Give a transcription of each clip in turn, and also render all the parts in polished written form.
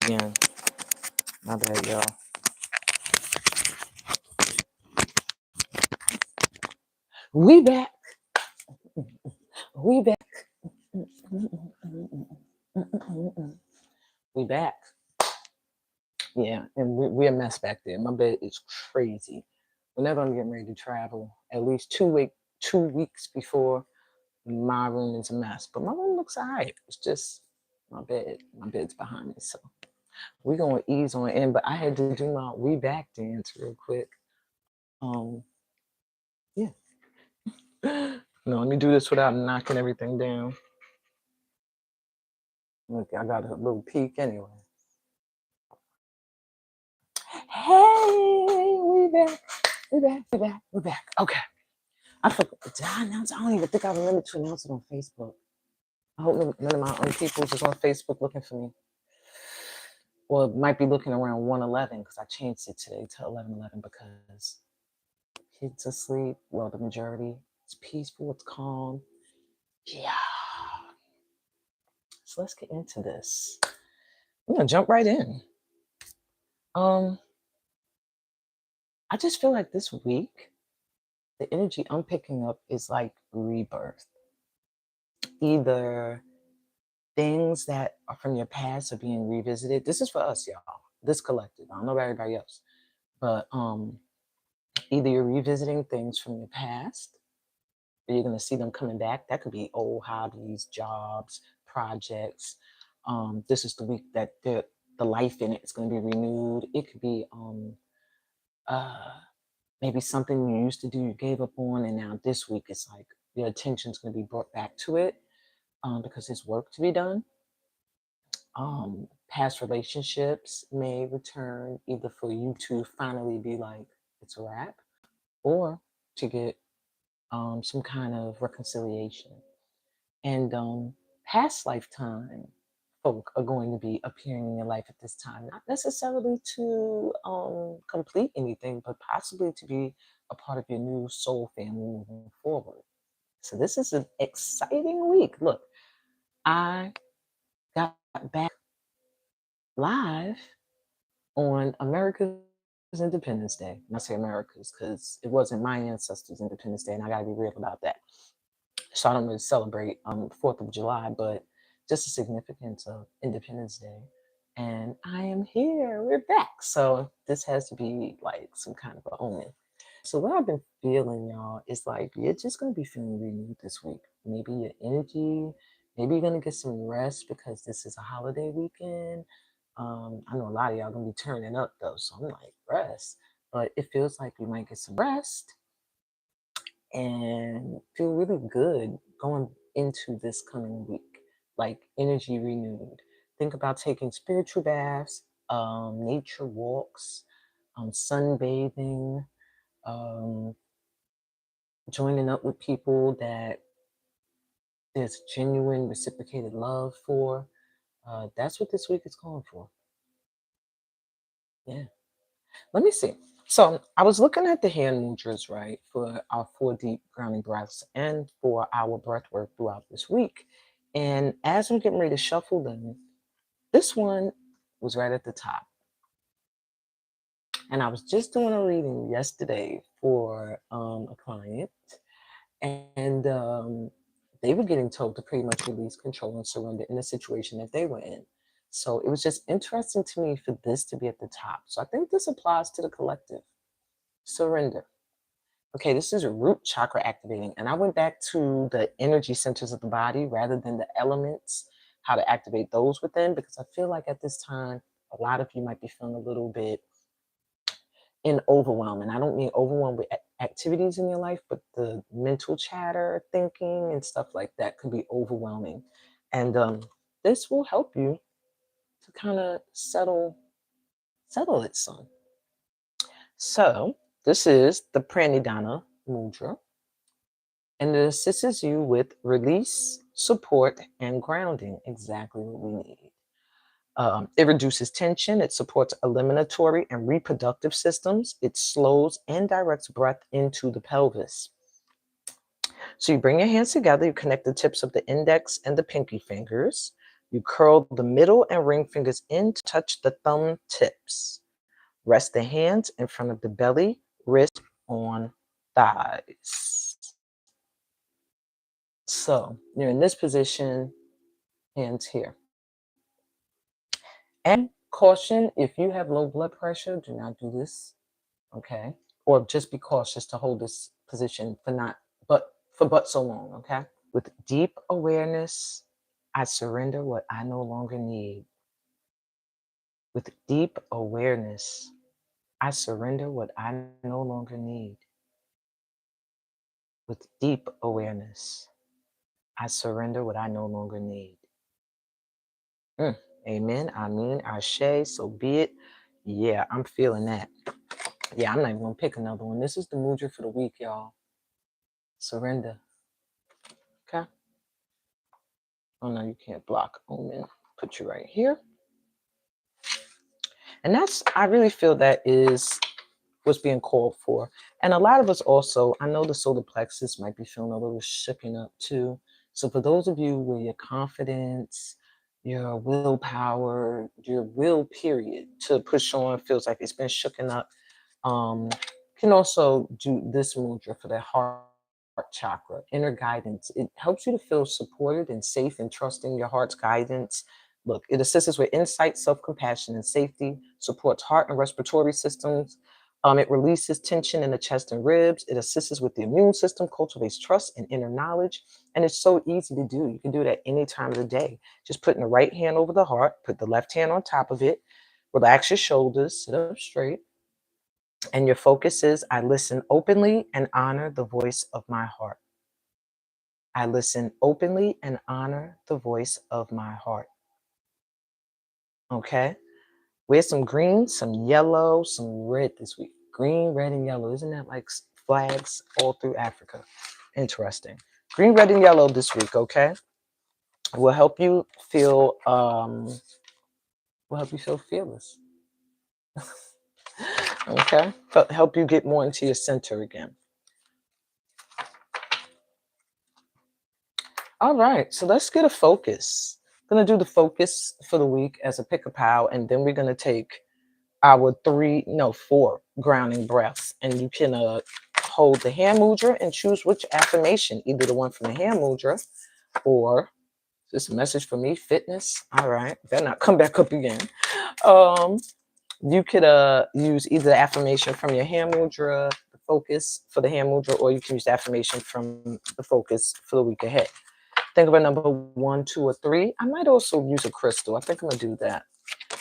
again. My bad, y'all. We back. We back. We back. Yeah, and we're a mess back there. My bed is crazy. We're never gonna get ready to travel. At least 2 weeks before, my room is a mess. But my room looks alright. It's just my bed. My bed's behind me, so we're gonna ease on in. But I had to do my we back dance real quick. Yeah. No, let me do this without knocking everything down. Look, I got a little peek anyway. Hey, we back. We back. Okay. I forgot. Did I announce? I don't even think I remember to announce it on Facebook. I hope none of my own people is on Facebook looking for me. Well, it might be looking around 111 because I changed it today to 1111 because kids asleep. Well, the majority. It's peaceful. It's calm. Yeah. So let's get into this. I'm gonna jump right in. I just feel like this week, the energy I'm picking up is like rebirth. Either things that are from your past are being revisited. This is for us, y'all. This collective. I don't know about everybody else. But either you're revisiting things from your past, or you're gonna see them coming back. That could be old hobbies, jobs, projects. This is the week that the life in it is gonna be renewed. It could be maybe something you used to do, you gave up on, and now this week it's like your attention's going to be brought back to it because there's work to be done. Past relationships may return either for you to finally be like, it's a wrap, or to get some kind of reconciliation. And past lifetime folk are going to be appearing in your life at this time, not necessarily to complete anything, but possibly to be a part of your new soul family moving forward. So this is an exciting week. Look, I got back live on America's Independence Day. And I say America's because it wasn't my ancestors' Independence Day, and I got to be real about that. So I don't really celebrate 4th of July, but just the significance of Independence Day. And I am here. We're back. So this has to be like some kind of a omen. So what I've been feeling, y'all, is like you're just going to be feeling renewed this week. Maybe your energy, maybe you're going to get some rest because this is a holiday weekend. I know a lot of y'all going to be turning up though. So I'm like, rest. But it feels like you might get some rest and feel really good going into this coming week, like energy renewed. Think about taking spiritual baths, nature walks, sunbathing, joining up with people that there's genuine reciprocated love for. That's what this week is calling for. Yeah. Let me see. So I was looking at the hand mudras, right, for our 4 deep grounding breaths and for our breath work throughout this week. And as we're getting ready to shuffle them, this one was right at the top. And I was just doing a reading yesterday for a client, and they were getting told to pretty much release, control, and surrender in the situation that they were in. So it was just interesting to me for this to be at the top. So I think this applies to the collective. Surrender. Okay, this is root chakra activating. And I went back to the energy centers of the body rather than the elements, how to activate those within, because I feel like at this time, a lot of you might be feeling a little bit in overwhelm. And I don't mean overwhelmed with activities in your life, but the mental chatter, thinking, and stuff like that could be overwhelming. And this will help you to kind of settle it some. So this is the Pranidhana Mudra, and it assists you with release, support, and grounding, exactly what we need. It reduces tension, it supports eliminatory and reproductive systems, it slows and directs breath into the pelvis. So you bring your hands together, you connect the tips of the index and the pinky fingers. You curl the middle and ring fingers in to touch the thumb tips. Rest the hands in front of the belly, wrist on thighs. So you're in this position, hands here. And caution, if you have low blood pressure, do not do this, okay? Or just be cautious to hold this position for so long, okay? With deep awareness, I surrender what I no longer need. With deep awareness, I surrender what I no longer need. With deep awareness, I surrender what I no longer need. Amen. I mean, Ashe, so be it. Yeah, I'm feeling that. Yeah, I'm not even gonna pick another one. This is the mudra for the week, y'all. Surrender. Okay. Oh no, you can't block. Omen. Put you right here. And I really feel that is what's being called for. And a lot of us also, I know the solar plexus might be feeling a little shooken up too. So for those of you where your confidence, your willpower, your will period to push on feels like it's been shooken up, can also do this mudra for the heart chakra, inner guidance. It helps you to feel supported and safe and trusting your heart's guidance. Look, it assists us with insight, self-compassion, and safety, supports heart and respiratory systems. It releases tension in the chest and ribs. It assists us with the immune system, cultivates trust and inner knowledge. And it's so easy to do. You can do it at any time of the day. Just putting the right hand over the heart, put the left hand on top of it, relax your shoulders, sit up straight. And your focus is, I listen openly and honor the voice of my heart. I listen openly and honor the voice of my heart. Okay? Wear some green, some yellow, some red this week. Green, red, and yellow. Isn't that like flags all through Africa? Interesting. Green, red, and yellow this week, okay? Will help you feel fearless. Okay? Help you get more into your center again. All right, so let's get a focus. I'm gonna do the focus for the week as a pick a pow, and then we're gonna take our 4 grounding breaths, and you can hold the hand mudra and choose which affirmation, either the one from the hand mudra or just a message for me, fitness. All right, better not come back up again. You could use either the affirmation from your hand mudra, the focus for the hand mudra, or you can use the affirmation from the focus for the week ahead. Think of a number 1, 2, or 3. I might also use a crystal. I think I'm gonna do that.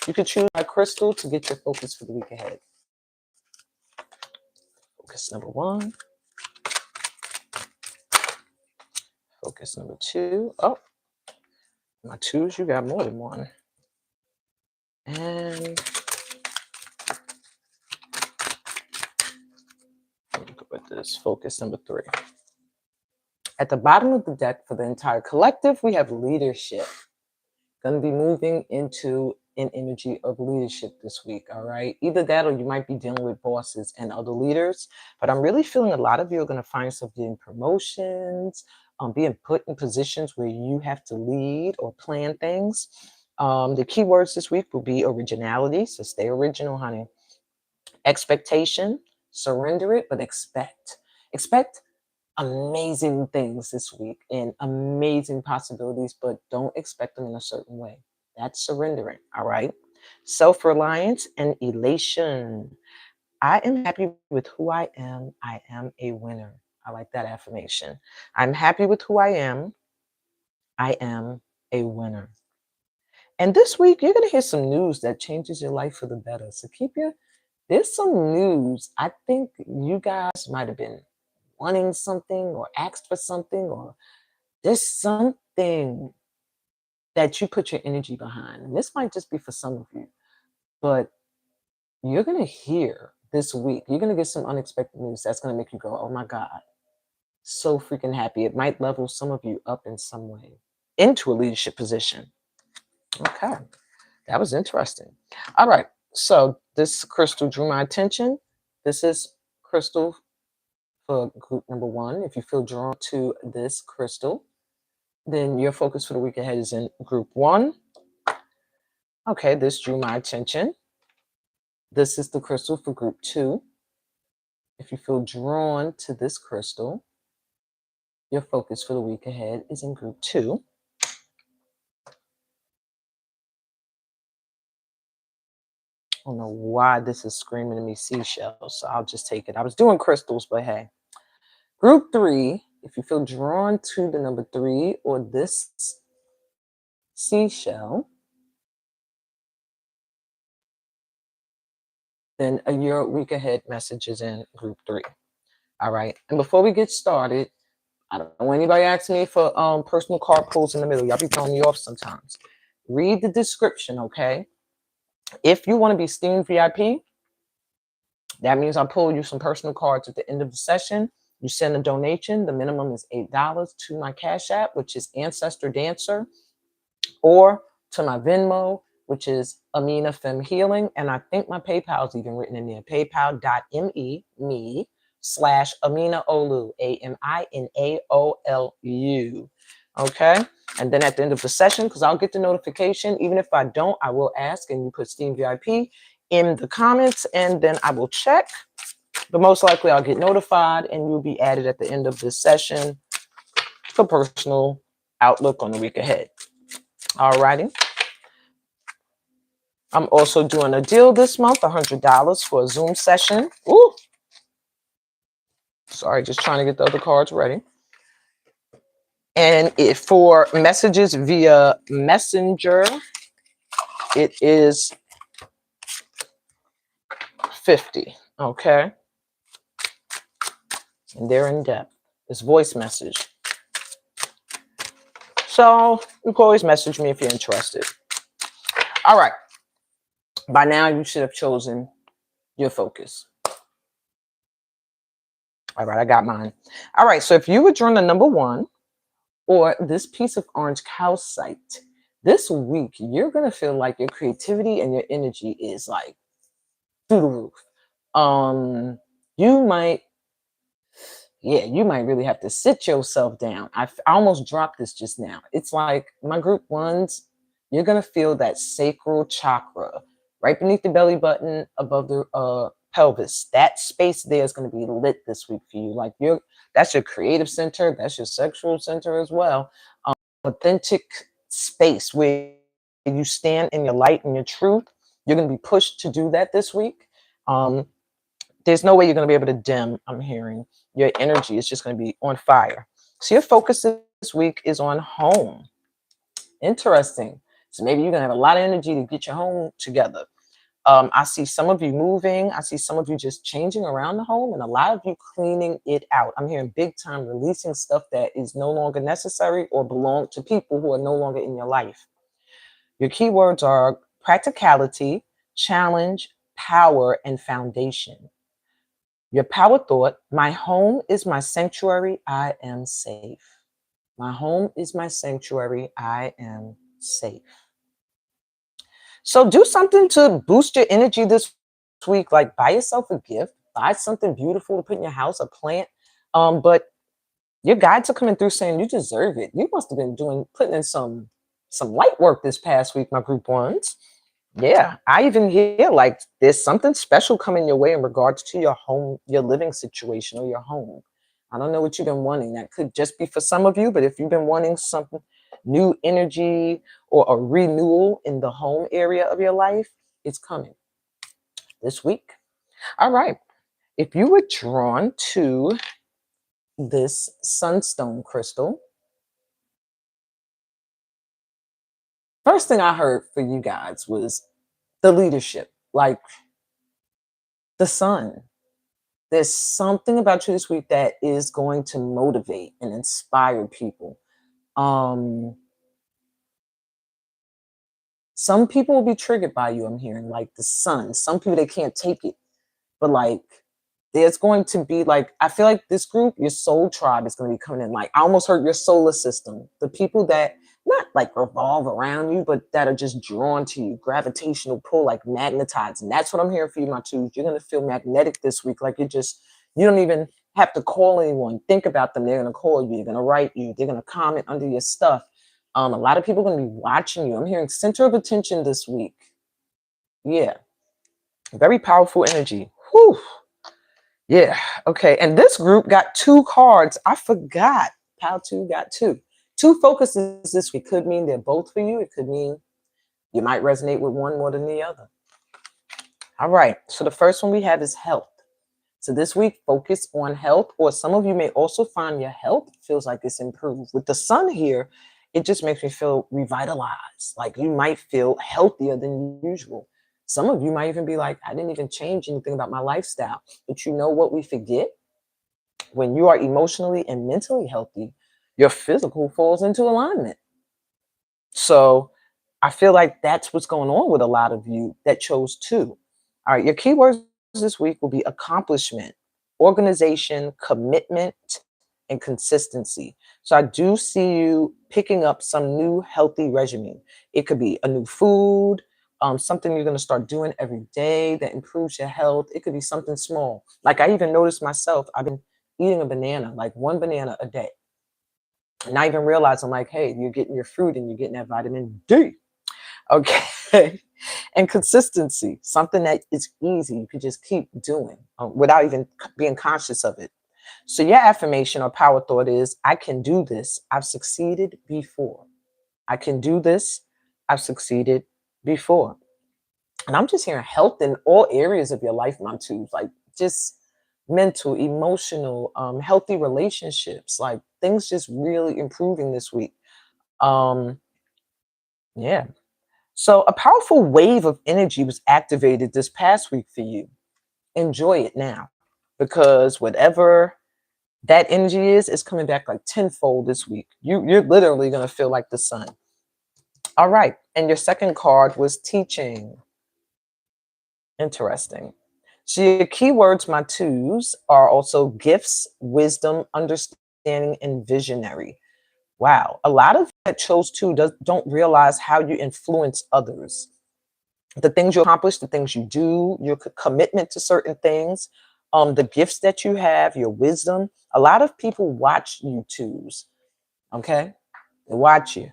You could choose a crystal to get your focus for the week ahead. Focus number 1. Focus number 2. Oh, my 2s, you got more than one. And let me go with this. Focus number 3. At the bottom of the deck for the entire collective, we have leadership. Going to be moving into an energy of leadership this week, all right? Either that or you might be dealing with bosses and other leaders, but I'm really feeling a lot of you are going to find yourself getting promotions, being put in positions where you have to lead or plan things. The key words this week will be originality, so stay original, honey. Expectation, surrender it, but expect. Expect amazing things this week and amazing possibilities, but don't expect them in a certain way. That's surrendering, all right? Self-reliance and elation. I am happy with who I am. I am a winner. I like that affirmation. I'm happy with who I am. I am a winner. And this week, you're going to hear some news that changes your life for the better. So there's some news. I think you guys might have been wanting something or asked for something, or there's something that you put your energy behind. And this might just be for some of you, but you're going to hear this week, you're going to get some unexpected news that's going to make you go, oh my God, so freaking happy. It might level some of you up in some way into a leadership position. Okay, that was interesting. All right, so this crystal drew my attention. This is crystal for group number 1. If you feel drawn to this crystal, then your focus for the week ahead is in group 1. Okay, this drew my attention. This is the crystal for group 2. If you feel drawn to this crystal, your focus for the week ahead is in group 2. I don't know why this is screaming at me seashells, so I'll just take it. I was doing crystals, but hey. Group 3, if you feel drawn to the number 3 or this seashell, then your week ahead message is in group 3. All right. And before we get started, I don't know anybody asks me for personal card pulls in the middle. Y'all be throwing me off sometimes. Read the description, okay? If you want to be Steam VIP, that means I'll pull you some personal cards at the end of the session. You send a donation. The minimum is $8 to my Cash App, which is Ancestor Dancer, or to my Venmo, which is Amina Fem Healing. And I think my PayPal is even written in there, paypal.me/Amina Olu, AMINAOLU. Okay. And then at the end of the session, because I'll get the notification, even if I don't, I will ask, and you put Steam VIP in the comments, and then I will check. But most likely I'll get notified, and you'll be added at the end of this session for personal outlook on the week ahead. All righty. I'm also doing a deal this month, $100 for a Zoom session. Ooh. Sorry, just trying to get the other cards ready. And for messages via Messenger, it is $50. Okay. And they're in depth. It's voice message. So you can always message me if you're interested. All right. By now, you should have chosen your focus. All right, I got mine. All right, so if you were drawn to number 1 or this piece of orange calcite, this week, you're going to feel like your creativity and your energy is like through the roof. You might really have to sit yourself down. I almost dropped this just now. It's like my group 1s, you're going to feel that sacral chakra right beneath the belly button above the pelvis. That space there is going to be lit this week for you. Like that's your creative center. That's your sexual center as well. Authentic space where you stand in your light and your truth. You're going to be pushed to do that this week. There's no way you're going to be able to dim, I'm hearing. Your energy is just going to be on fire. So your focus this week is on home. Interesting. So maybe you're going to have a lot of energy to get your home together. I see some of you moving. I see some of you just changing around the home, and a lot of you cleaning it out. I'm hearing big time releasing stuff that is no longer necessary or belong to people who are no longer in your life. Your keywords are practicality, challenge, power, and foundation. Your power thought: my home is my sanctuary, I am safe. My home is my sanctuary, I am safe. So do something to boost your energy this week, like buy yourself a gift, buy something beautiful to put in your house, a plant. But your guides are coming through saying you deserve it. You must have been putting in some light work this past week, my group 1s. Yeah, I even hear like there's something special coming your way in regards to your home, your living situation, or your home. I don't know what you've been wanting. That could just be for some of you, but if you've been wanting something, new energy or a renewal in the home area of your life, it's coming this week. All right. If you were drawn to this sunstone crystal, first thing I heard for you guys was the leadership, like the sun. There's something about you this week that is going to motivate and inspire people. Some people will be triggered by you, I'm hearing, like the sun. Some people, they can't take it. But like, there's going to be like, I feel like this group, your soul tribe is going to be coming in. Like, I almost heard your solar system. The people that not like revolve around you, but that are just drawn to you, gravitational pull, like magnetized. And that's what I'm hearing for you, my twos. You're going to feel magnetic this week. Like you don't even have to call anyone, think about them. They're going to call you. They're going to write you. They're going to comment under your stuff. A lot of people are going to be watching you. I'm hearing center of attention this week. Yeah. Very powerful energy. Whew. Yeah. Okay. And this group got 2 cards. I forgot. Pal 2 got 2. 2 focuses this week. Could mean they're both for you. It could mean you might resonate with one more than the other. All right. So the first one we have is health. So this week, focus on health, or some of you may also find your health feels like it's improved. With the sun here, it just makes me feel revitalized. Like you might feel healthier than usual. Some of you might even be like, I didn't even change anything about my lifestyle. But you know what we forget? When you are emotionally and mentally healthy, your physical falls into alignment. So I feel like that's what's going on with a lot of you that chose 2. All right, your keywords this week will be accomplishment, organization, commitment, and consistency. So I do see you picking up some new healthy regimen. It could be a new food, something you're going to start doing every day that improves your health. It could be something small. Like I even noticed myself, I've been eating a banana, like 1 banana a day. And I even realized I'm like, hey, you're getting your fruit and you're getting that vitamin D. Okay. And consistency, something that is easy. You could just keep doing without even being conscious of it. So your affirmation or power thought is, I can do this. I've succeeded before. I can do this. I've succeeded before. And I'm just hearing health in all areas of your life, my twos, like just mental, emotional, healthy relationships, like things just really improving this week. Um, yeah. So a powerful wave of energy was activated this past week for you. Enjoy it now, because whatever that energy is coming back like tenfold this week. You're literally going to feel like the sun. All right. And your second card was teaching. Interesting. So your keywords, my twos, are also gifts, wisdom, understanding, and visionary. Wow. A lot of that chose 2 don't realize how you influence others. The things you accomplish, the things you do, your commitment to certain things, the gifts that you have, your wisdom. A lot of people watch you twos. Okay. They watch you.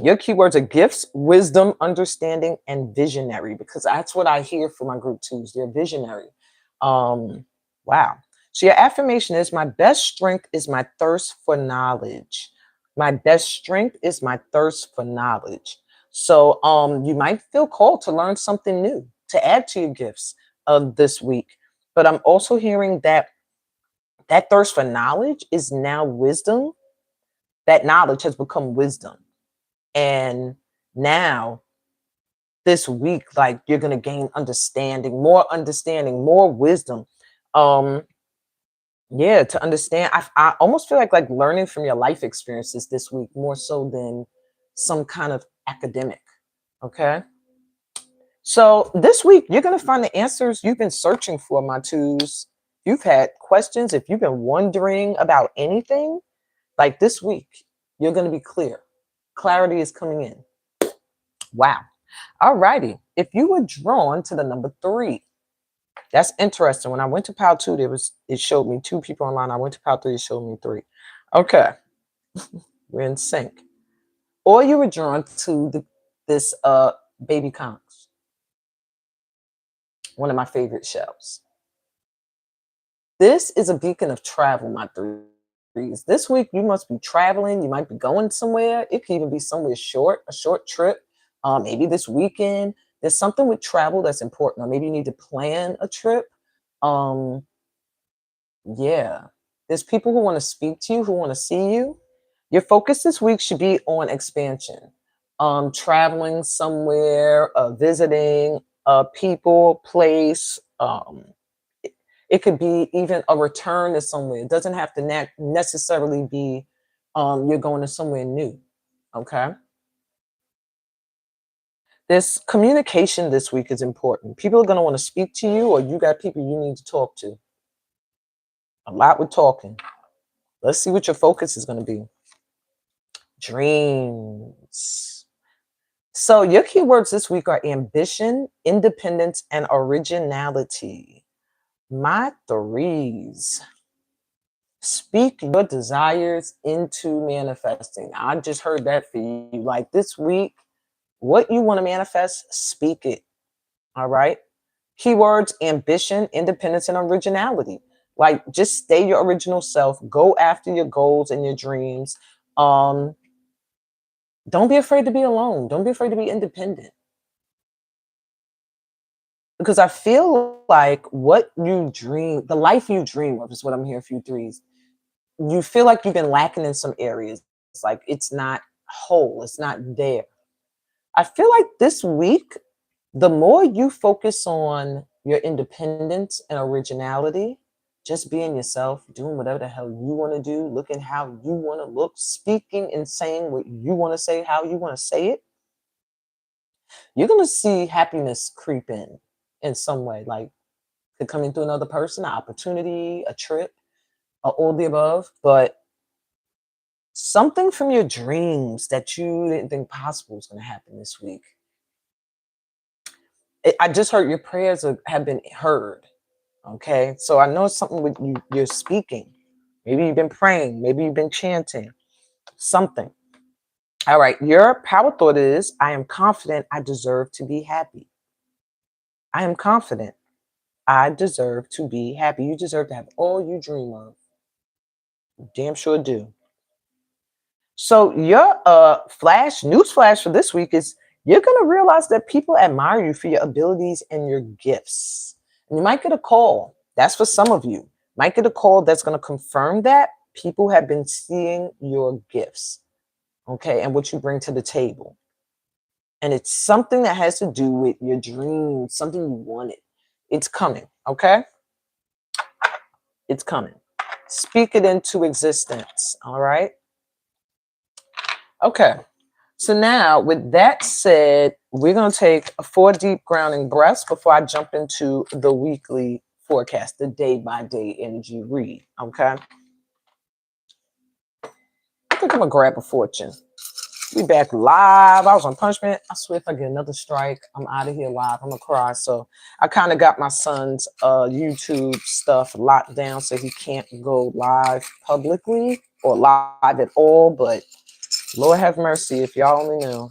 Your keywords are gifts, wisdom, understanding, and visionary, because that's what I hear from my group twos. They're visionary. Wow. So your affirmation is, my best strength is my thirst for knowledge. My best strength is my thirst for knowledge. So you might feel called to learn something new, to add to your gifts of this week. But I'm also hearing that that thirst for knowledge is now wisdom. That knowledge has become wisdom. And now this week, like you're going to gain understanding, more wisdom. Um, yeah, to understand. I almost feel like learning from your life experiences this week more so than some kind of academic. Okay. So this week, you're going to find the answers you've been searching for, my twos. You've had questions. If you've been wondering about anything, like this week, you're going to be clear. Clarity is coming in. Wow. All righty. If you were drawn to the number 3, that's interesting. When I went to Pile 2, it showed me 2 people online. I went to Pile 3, it showed me 3. Okay. We're in sync. Or you were drawn to this Baby Comics, one of my favorite shows. This is a beacon of travel, my threes. This week, you must be traveling. You might be going somewhere. It could even be somewhere short, a short trip. Maybe this weekend. There's something with travel that's important. Or maybe you need to plan a trip. Um, yeah. There's people who want to speak to you, who want to see you. Your focus this week should be on expansion. Traveling somewhere, visiting a people, place. It could be even a return to somewhere. It doesn't have to necessarily be you're going to somewhere new. Okay. This communication this week is important. People are going to want to speak to you, or you got people you need to talk to. A lot with talking. Let's see what your focus is going to be. Dreams. So your keywords this week are ambition, independence, and originality. My threes. Speak your desires into manifesting. I just heard that for you. Like this week, what you want to manifest, speak it. All right. Keywords: ambition, independence, and originality. Like just stay your original self. Go after your goals and your dreams. Um, don't be afraid to be alone. Don't be afraid to be independent. Because I feel like what you dream, the life you dream of is what I'm hearing for you threes. You feel like you've been lacking in some areas. It's like it's not whole, it's not there. I feel like this week, the more you focus on your independence and originality, just being yourself, doing whatever the hell you want to do, looking how you want to look, speaking and saying what you want to say, how you want to say it, you're going to see happiness creep in some way. Like could come into another person, an opportunity, a trip, or all the above. But something from your dreams that you didn't think possible is going to happen this week. I just heard your prayers have been heard. Okay, so I know it's something with you. You're speaking. Maybe you've been praying. Maybe you've been chanting. Something. All right. Your power thought is: I am confident. I deserve to be happy. I am confident. I deserve to be happy. You deserve to have all you dream of. Damn sure do. So your news flash for this week is you're gonna realize that people admire you for your abilities and your gifts. And you might get a call. That's for some of you. Might get a call that's gonna confirm that people have been seeing your gifts, okay, and what you bring to the table. And it's something that has to do with your dreams, something you wanted. It's coming, okay? It's coming. Speak it into existence, all right? Okay. So now, with that said, we're going to take 4 deep grounding breaths before I jump into the weekly forecast, the day-by-day energy read, okay? I think I'm going to grab a fortune. We back live. I was on punishment. I swear if I get another strike, I'm out of here live. I'm going to cry. So I kind of got my son's YouTube stuff locked down so he can't go live publicly or live at all. But Lord have mercy, if y'all only knew.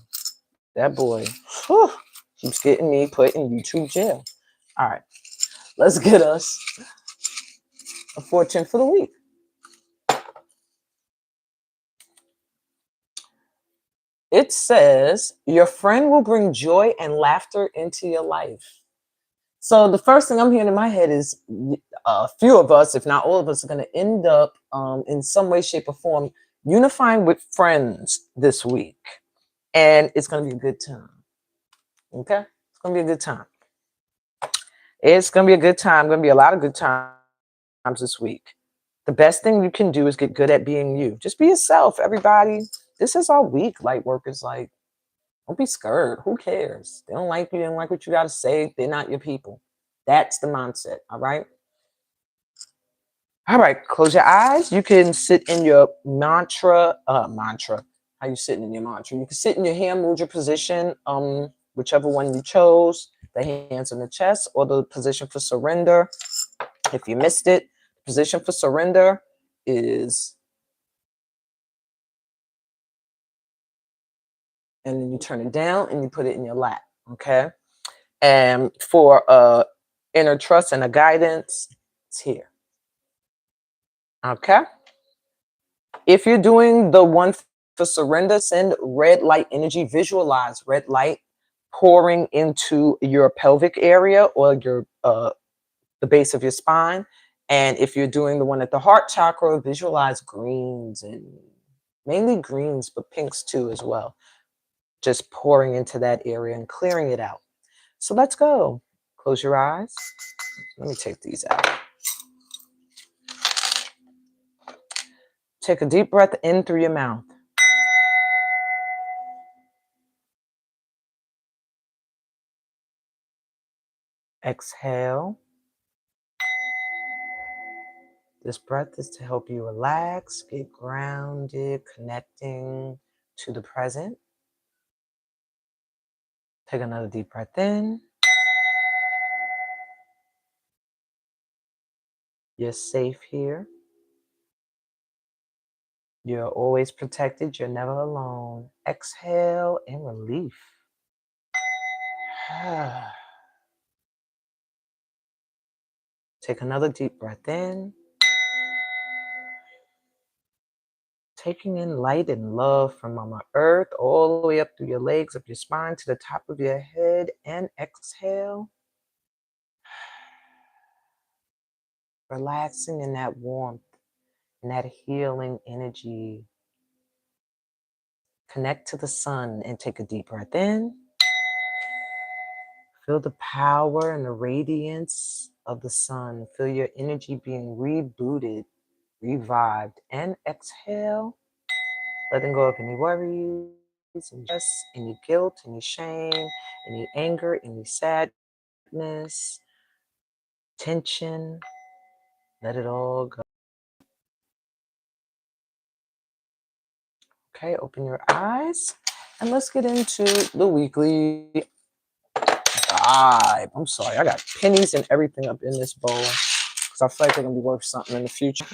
That boy whew, keeps getting me put in YouTube jail. All right, let's get us a fortune for the week. It says, your friend will bring joy and laughter into your life. So the first thing I'm hearing in my head is a few of us, if not all of us, are going to end up in some way, shape, or form unifying with friends this week. And it's going to be a good time. Okay? It's going to be a good time. It's going to be a good time. Going to be a lot of good times this week. The best thing you can do is get good at being you. Just be yourself, everybody. This is our week, light workers. Like, don't be scared. Who cares? They don't like you. They don't like what you got to say. They're not your people. That's the mindset. All right. All right. Close your eyes. You can sit in your mantra. How you sitting in your mantra? You can sit in your hand mudra position. Whichever one you chose. The hands in the chest or the position for surrender. If you missed it, position for surrender is, and then you turn it down and you put it in your lap, okay? And for inner trust and a guidance, it's here, okay? If you're doing the one for surrender, send red light energy, visualize red light pouring into your pelvic area or your the base of your spine. And if you're doing the one at the heart chakra, visualize greens, and mainly greens, but pinks too as well. Just pouring into that area and clearing it out. So let's go. Close your eyes. Let me take these out. Take a deep breath in through your mouth. Exhale. This breath is to help you relax, get grounded, connecting to the present. Take another deep breath in. You're safe here. You're always protected. You're never alone. Exhale and relief. Take another deep breath in. Taking in light and love from Mama Earth all the way up through your legs, up your spine, to the top of your head. And exhale. Relaxing in that warmth and that healing energy. Connect to the sun and take a deep breath in. Feel the power and the radiance of the sun. Feel your energy being rebooted, revived. And exhale, letting go of any worries, any stress, any guilt, any shame, any anger, any sadness, tension. Let it all go. Okay, open your eyes. And let's get into the weekly vibe. I'm sorry, I got pennies and everything up in this bowl because I feel like they're going to be worth something in the future.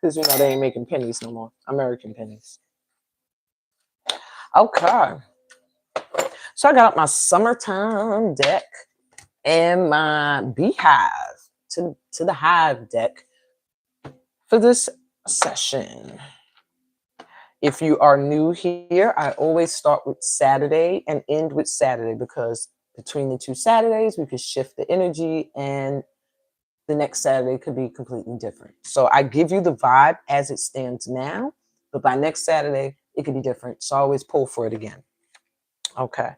Because, they ain't making pennies no more. American pennies. Okay. So I got my summertime deck and my beehive to the hive deck for this session. If you are new here, I always start with Saturday and end with Saturday because between the two Saturdays, we could shift the energy and the next Saturday could be completely different. So I give you the vibe as it stands now, but by next Saturday, it could be different. So I always pull for it again. Okay.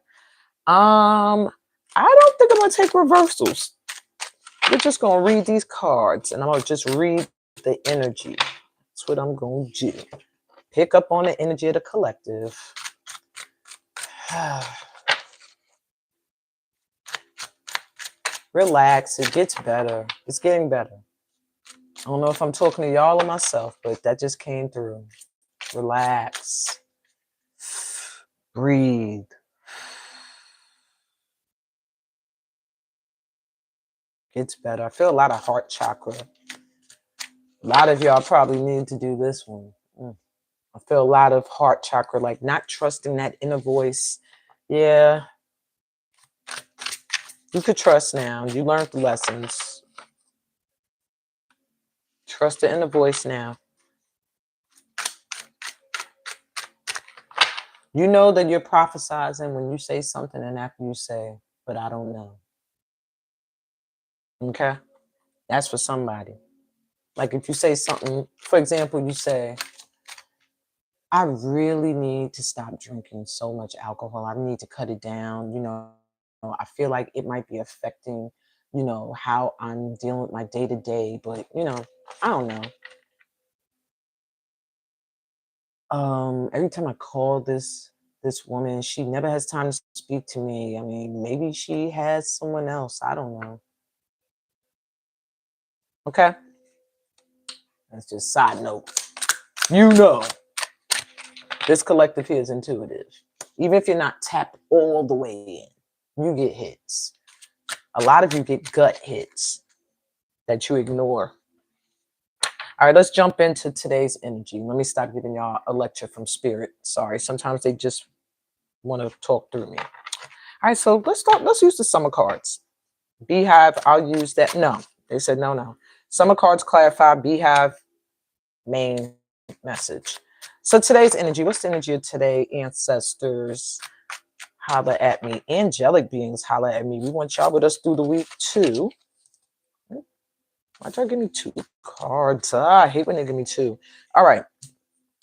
I don't think I'm gonna take reversals. We're just gonna read these cards and I'm gonna just read the energy. That's what I'm gonna do. Pick up on the energy of the collective. Relax, it gets better. It's getting better. I don't know if I'm talking to y'all or myself, but that just came through. Relax. Breathe. Gets better. I feel a lot of heart chakra. A lot of y'all probably need to do this one. I feel a lot of heart chakra, like not trusting that inner voice. Yeah. You could trust now. You learned the lessons. Trust the inner voice now. You know that you're prophesizing when you say something and after you say, but I don't know. Okay? That's for somebody. Like if you say something, for example, you say, I really need to stop drinking so much alcohol. I need to cut it down. I feel like it might be affecting, how I'm dealing with my day to day, but, I don't know. Every time I call this woman, she never has time to speak to me. I mean, maybe she has someone else. I don't know. Okay? That's just side note. This collective here is intuitive. Even if you're not tapped all the way in, you get hits. A lot of you get gut hits that you ignore. All right, let's jump into today's energy. Let me stop giving y'all a lecture from spirit. Sorry, sometimes they just want to talk through me. All right, so let's use the summer cards. Beehive, I'll use that. No, they said no. Summer cards clarify, beehive, main message. So today's energy, what's the energy of today? Ancestors, holla at me. Angelic beings, holla at me. We want y'all with us through the week too. Why'd y'all give me two cards? I hate when they give me two. All right.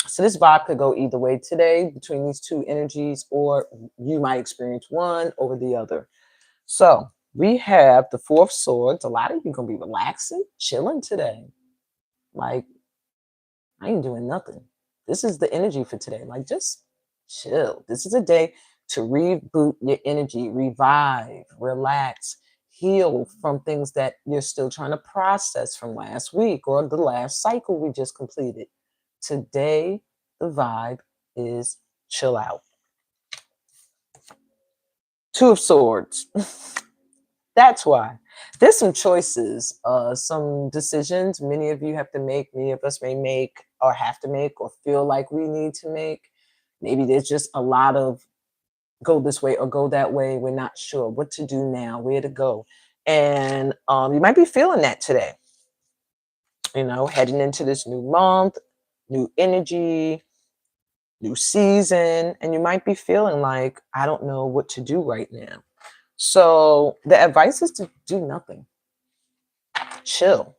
So this vibe could go either way today between these two energies, or you might experience one over the other. So we have the Four of Swords. A lot of you are going to be relaxing, chilling today. Like, I ain't doing nothing. This is the energy for today. Like, just chill. This is a day to reboot your energy, revive, relax, heal from things that you're still trying to process from last week or the last cycle we just completed. Today, the vibe is chill out. Two of Swords. That's why. There's some choices, some decisions many of you have to make, many of us may make or have to make or feel like we need to make. Maybe there's just a lot of go this way or go that way. We're not sure what to do now, where to go. And you might be feeling that today, heading into this new month, new energy, new season, and you might be feeling like, I don't know what to do right now. So the advice is to do nothing, chill.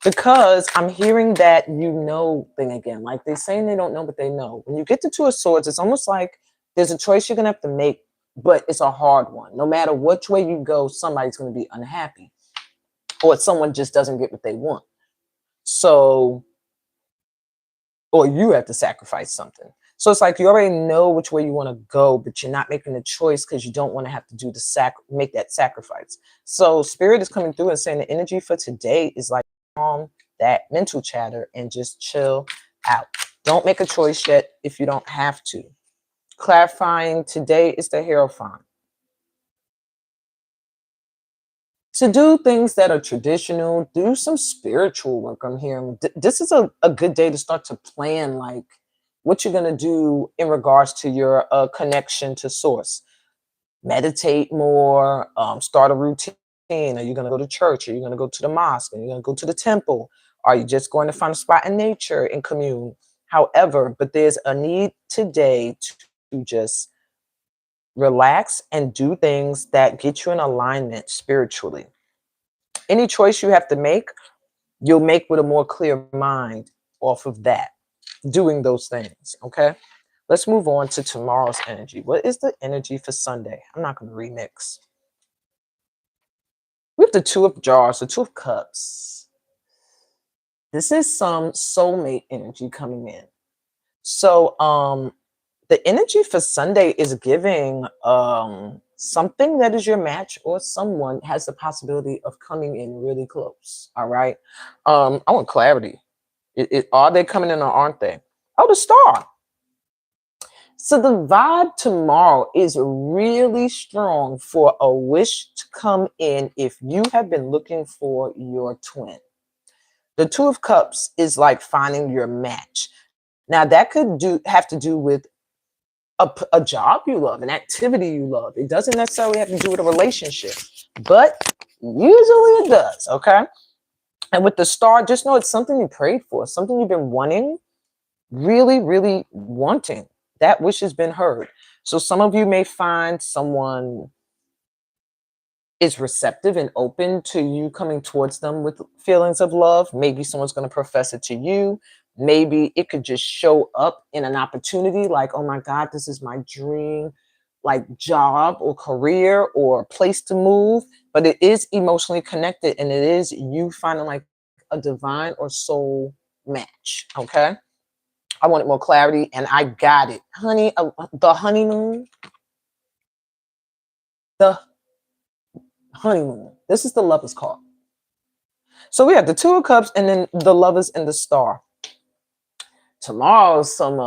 Because I'm hearing that thing again. Like they're saying they don't know, but they know. When you get the Two of Swords, it's almost like there's a choice you're going to have to make, but it's a hard one. No matter which way you go, somebody's going to be unhappy or someone just doesn't get what they want. So, or you have to sacrifice something. So it's like you already know which way you want to go, but you're not making the choice because you don't want to have to do make that sacrifice. So Spirit is coming through and saying the energy for today is like calm that mental chatter and just chill out. Don't make a choice yet if you don't have to. Clarifying today is the Hierophant. To do things that are traditional, do some spiritual work. I'm hearing this is a good day to start to plan like what you're going to do in regards to your connection to source. Meditate more, start a routine. Are you going to go to church? Are you going to go to the mosque? Are you going to go to the temple? Are you just going to find a spot in nature and commune? However, but there's a need today to just relax and do things that get you in alignment spiritually. Any choice you have to make, you'll make with a more clear mind off of that, doing those things. Okay. Let's move on to tomorrow's energy. What is the energy for Sunday? I'm not going to remix. We have the Two of Jars, the Two of Cups. This is some soulmate energy coming in. So the energy for Sunday is giving something that is your match or someone has the possibility of coming in really close. All right. I want clarity. Are they coming in or aren't they? Oh, the Star. So the vibe tomorrow is really strong for a wish to come in if you have been looking for your twin. The Two of Cups is like finding your match. Now that could have to do with a job you love, an activity you love. It doesn't necessarily have to do with a relationship, but usually it does, okay? And with the Star, just know it's something you prayed for, something you've been wanting, really, really wanting. That wish has been heard. So some of you may find someone is receptive and open to you coming towards them with feelings of love. Maybe someone's going to profess it to you. Maybe it could just show up in an opportunity like, oh my God, this is my dream, like job or career or place to move. But it is emotionally connected and it is you finding like a divine or soul match. Okay. I wanted more clarity and I got it. Honey, the honeymoon. The honeymoon. This is the Lover's card. So we have the Two of Cups and then the Lovers and the Star. Tomorrow's some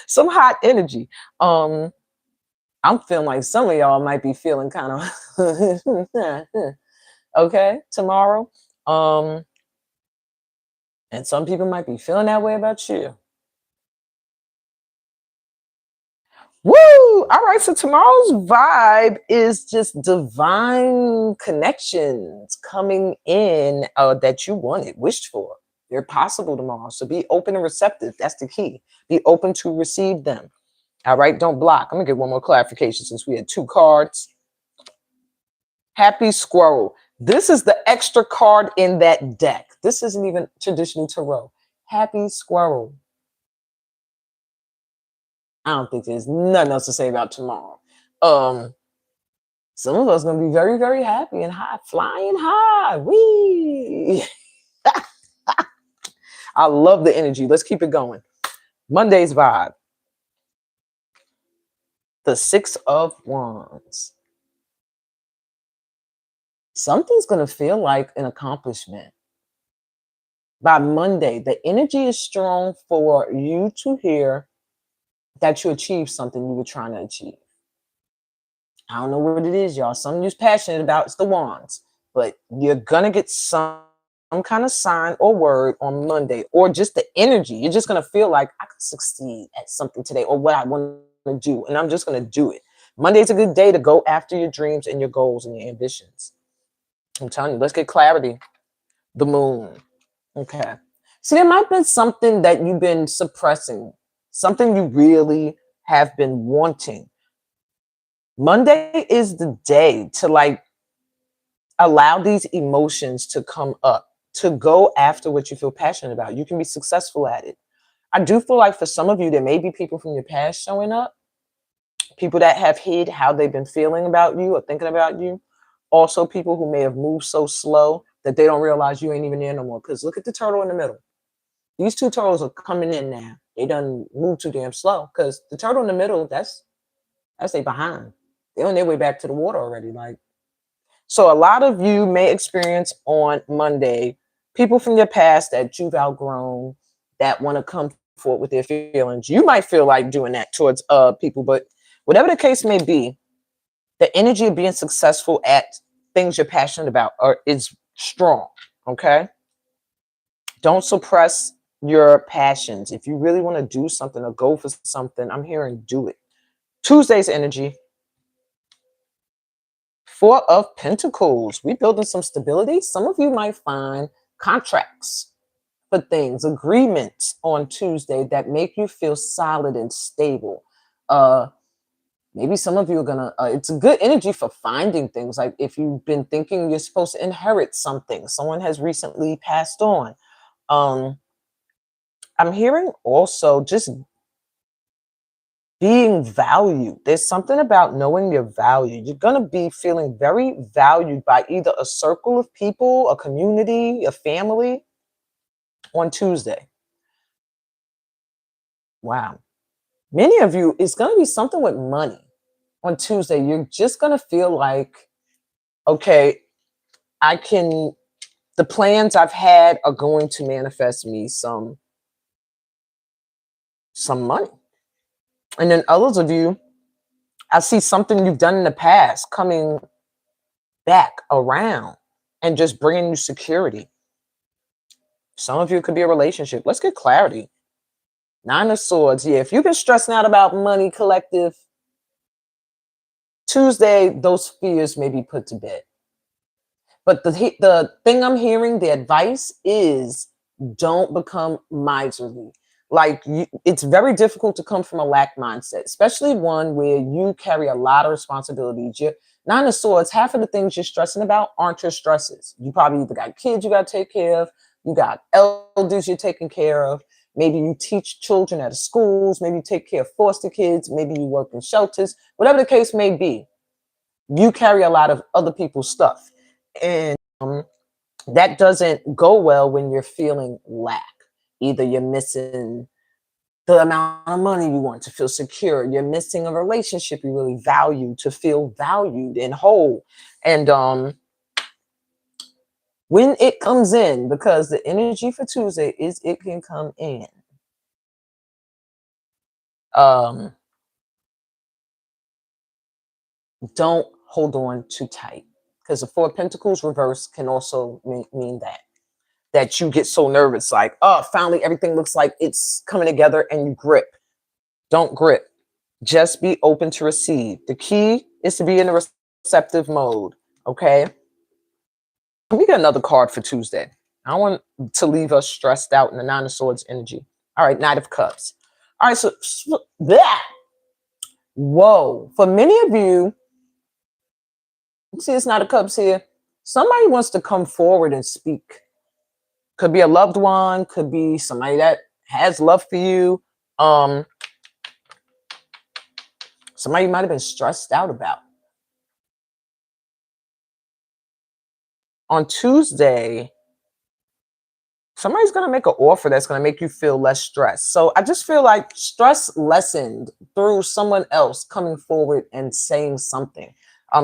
some hot energy. I'm feeling like some of y'all might be feeling kind of okay tomorrow. And some people might be feeling that way about you. Woo! All right, so tomorrow's vibe is just divine connections coming in that you wanted, wished for. They're possible tomorrow. So be open and receptive. That's the key. Be open to receive them. All right, don't block. I'm going to get one more clarification since we had two cards. Happy Squirrel. This is the extra card in that deck. This isn't even traditional tarot. Happy Squirrel. I don't think there's nothing else to say about tomorrow. Some of us are going to be very, very happy and high, flying high. Wee! I love the energy. Let's keep it going. Monday's vibe. The Six of Wands. Something's going to feel like an accomplishment. By Monday, the energy is strong for you to hear that you achieved something you were trying to achieve. I don't know what it is, y'all. Something you're passionate about. It's the wands. But you're going to get some kind of sign or word on Monday, or just the energy. You're just going to feel like I could succeed at something today, or what I want to do. And I'm just going to do it. Monday's a good day to go after your dreams and your goals and your ambitions. I'm telling you, let's get clarity. The moon. Okay. See, there might be something that you've been suppressing, something you really have been wanting. Monday is the day to like allow these emotions to come up, to go after what you feel passionate about. You can be successful at it. I do feel like for some of you, there may be people from your past showing up, people that have hid how they've been feeling about you or thinking about you. Also, people who may have moved so slow that they don't realize you ain't even there no more. Because look at the turtle in the middle. These two turtles are coming in now. They done moved too damn slow. Because the turtle in the middle, that's they behind. They're on their way back to the water already. Like, so a lot of you may experience on Monday people from your past that you've outgrown that want to come forward with their feelings. You might feel like doing that towards people, but whatever the case may be, the energy of being successful at things you're passionate about is strong. Okay. Don't suppress your passions. If you really want to do something or go for something, I'm hearing do it. Tuesday's energy. Four of Pentacles. We're building some stability. Some of you might find contracts for things, agreements on Tuesday that make you feel solid and stable. Maybe some of you are gonna, it's a good energy for finding things. Like if you've been thinking you're supposed to inherit something, someone has recently passed on. I'm hearing also just being valued. There's something about knowing your value. You're going to be feeling very valued by either a circle of people, a community, a family on Tuesday. Wow. Many of you, it's going to be something with money on Tuesday. You're just going to feel like, okay, the plans I've had are going to manifest me some money. And then others of you, I see something you've done in the past coming back around and just bringing you security. Some of you could be a relationship. Let's get clarity. Nine of Swords. Yeah, if you've been stressing out about money, collective, Tuesday, those fears may be put to bed. But the thing I'm hearing, the advice is don't become miserly. Like it's very difficult to come from a lack mindset, especially one where you carry a lot of responsibilities. Nine of Swords, half of the things you're stressing about aren't your stresses. You probably either got kids you got to take care of, you got elders you're taking care of. Maybe you teach children at schools, maybe you take care of foster kids, maybe you work in shelters, whatever the case may be. You carry a lot of other people's stuff. And that doesn't go well when you're feeling lack. Either you're missing the amount of money you want to feel secure. You're missing a relationship you really value to feel valued and whole. And when it comes in, because the energy for Tuesday is it can come in. Don't hold on too tight, because the Four of Pentacles reverse can also mean that you get so nervous, like, oh, finally everything looks like it's coming together, and you grip. Don't grip. Just be open to receive. The key is to be in a receptive mode. Okay. We got another card for Tuesday. I don't want to leave us stressed out in the Nine of Swords energy. All right, Knight of Cups. All right, so that. Whoa. For many of you, see, it's Knight of Cups here. Somebody wants to come forward and speak. Could be a loved one, could be somebody that has love for you. Somebody you might have been stressed out about. On Tuesday, somebody's going to make an offer that's going to make you feel less stressed. So I just feel like stress lessened through someone else coming forward and saying something,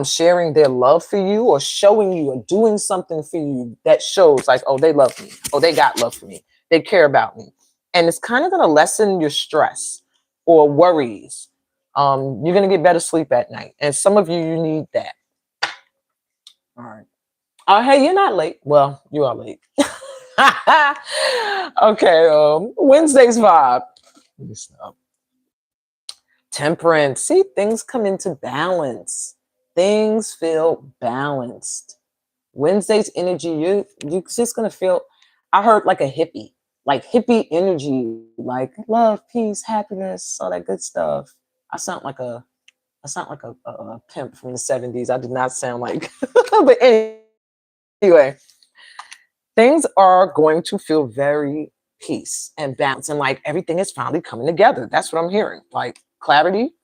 sharing their love for you, or showing you or doing something for you that shows like, oh, they love me. Oh, they got love for me. They care about me. And it's kind of going to lessen your stress or worries. You're going to get better sleep at night. And some of you need that. All right. Oh, hey, you're not late. Well, you are late. Okay. Wednesday's vibe. Let me stop. Temperance. See, things come into balance. Things feel balanced. Wednesday's energy, you're just gonna feel. I heard like hippie energy, like love, peace, happiness, all that good stuff. I sound like a a pimp from the 70s. I did not sound like, but anyway, things are going to feel very peace and balance, and like everything is finally coming together. That's what I'm hearing. Like clarity.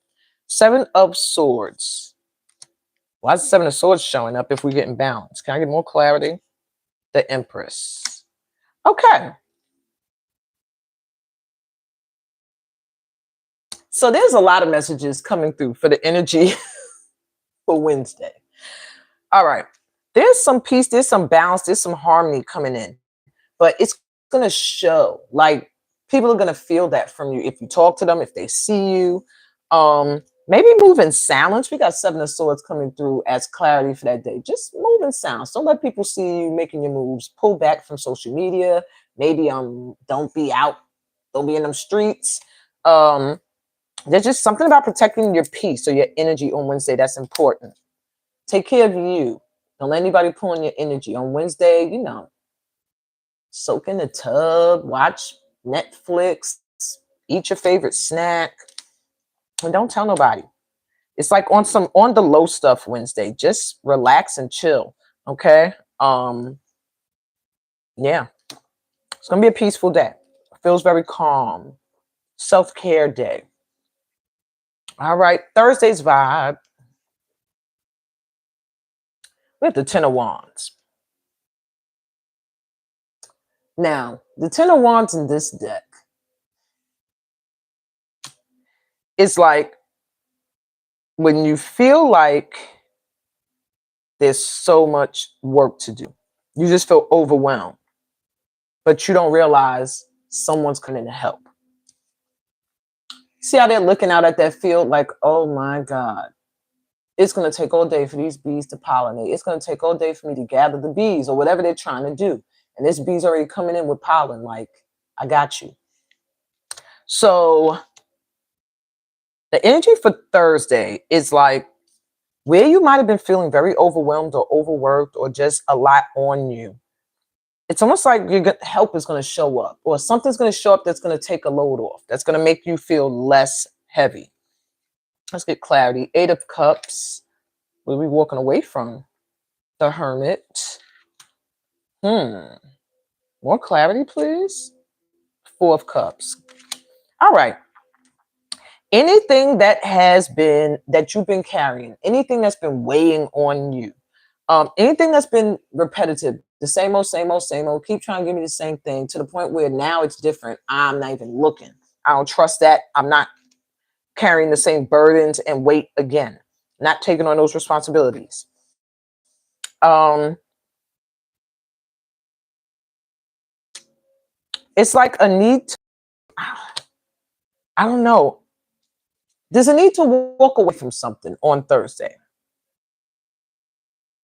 Seven of Swords. Why is the Seven of Swords showing up if we're getting balanced? Can I get more clarity? The Empress. Okay. So there's a lot of messages coming through for the energy for Wednesday. All right. There's some peace, there's some balance, there's some harmony coming in. But it's going to show. Like people are going to feel that from you if you talk to them, if they see you. Maybe move in silence. We got Seven of Swords coming through as clarity for that day. Just move in silence. Don't let people see you making your moves. Pull back from social media. Maybe don't be out. Don't be in them streets. There's just something about protecting your peace or your energy on Wednesday that's important. Take care of you. Don't let anybody pull on your energy. On Wednesday, soak in the tub, watch Netflix, eat your favorite snack, and don't tell nobody. It's like on the low stuff Wednesday. Just relax and chill. Okay. Yeah. It's gonna be a peaceful day. Feels very calm. Self-care day. All right. Thursday's vibe. We have the Ten of Wands. Now, the Ten of Wands in this deck is like when you feel like there's so much work to do. You just feel overwhelmed, but you don't realize someone's coming to help. See how they're looking out at that field like, oh my God, it's going to take all day for these bees to pollinate. It's going to take all day for me to gather the bees or whatever they're trying to do. And this bee's already coming in with pollen. Like, I got you. So the energy for Thursday is like where you might have been feeling very overwhelmed or overworked or just a lot on you. It's almost like help is going to show up or something's going to show up that's going to take a load off. That's going to make you feel less heavy. Let's get clarity. Eight of Cups. Where are we walking away from? The Hermit. More clarity, please. Four of Cups. All right. Anything that you've been carrying, anything that's been weighing on you, anything that's been repetitive, the same old, same old, same old, keep trying to give me the same thing to the point where now it's different. I'm not even looking. I don't trust that. I'm not carrying the same burdens and weight again, not taking on those responsibilities. It's like a need to, I don't know. There's a need to walk away from something on Thursday.